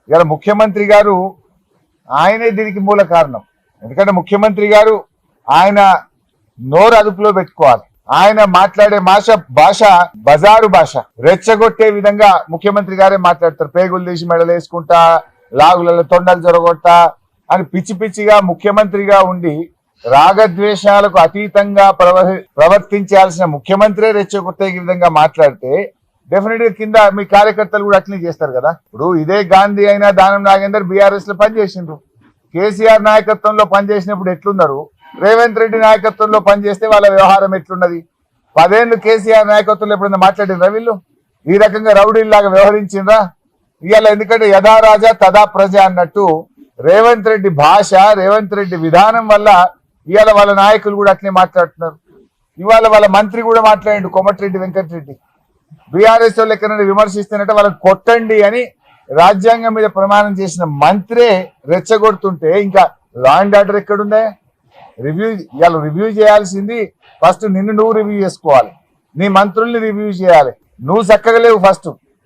ఇలా ముఖ్యమంత్రి గారు ఆయనే దీనికి మూల కారణం. ఎందుకంటే ముఖ్యమంత్రి గారు ఆయన నోరు అదుపులో పెట్టుకోవాలి. ఆయన మాట్లాడే భాష బజారు భాష, రెచ్చగొట్టే విధంగా ముఖ్యమంత్రి గారే మాట్లాడతారు. పేగులు తీసి మెడలు వేసుకుంటా, లాగులలో తొండలు జరగొట్టా అని పిచ్చి పిచ్చిగా ముఖ్యమంత్రిగా ఉండి రాగద్వేషాలకు అతీతంగా ప్రవర్తించాల్సిన ముఖ్యమంత్రే రెచ్చగొట్టే విధంగా మాట్లాడితే డెఫినెట్ గా కింద మీ కార్యకర్తలు కూడా అట్లనే చేస్తారు కదా. ఇప్పుడు ఇదే గాంధీ అయినా దానం నాగేందర్ బీఆర్ఎస్ లో పనిచేసిండ్రు. కేసీఆర్ నాయకత్వంలో పనిచేసినప్పుడు ఎట్లున్నారు, రేవంత్ రెడ్డి నాయకత్వంలో పనిచేస్తే వాళ్ళ వ్యవహారం ఎట్లున్నది? 10 ఏళ్ళు కేసీఆర్ నాయకత్వంలో ఎప్పుడైనా మాట్లాడినరా వీళ్ళు? ఈ రకంగా రౌడీల్లాగా వ్యవహరించిండ్రా? ఇవాళ ఎందుకంటే యథా రాజా తదా ప్రజ అన్నట్టు రేవంత్ రెడ్డి భాష, రేవంత్ రెడ్డి విధానం వల్ల ఇవాళ వాళ్ళ నాయకులు కూడా అట్లే మాట్లాడుతున్నారు. ఇవాళ వాళ్ళ మంత్రి కూడా మాట్లాడిండు, కోమటిరెడ్డి వెంకటరెడ్డి. బీఆర్ఎస్ వాళ్ళు ఎక్కడైనా విమర్శిస్తున్నట్టే వాళ్ళని కొట్టండి అని రాజ్యాంగం మీద ప్రమాణం చేసిన మంత్రే రెచ్చగొడుతుంటే ఇంకా లా అండ్ ఆర్డర్ ఎక్కడుందే? ఇవాళ రివ్యూ చేయాల్సింది ఫస్ట్ నిన్ను నువ్వు రివ్యూ చేసుకోవాలి, నీ మంత్రుల్ని రివ్యూ చేయాలి. నువ్వు చక్కగా లేవు ఫస్ట్.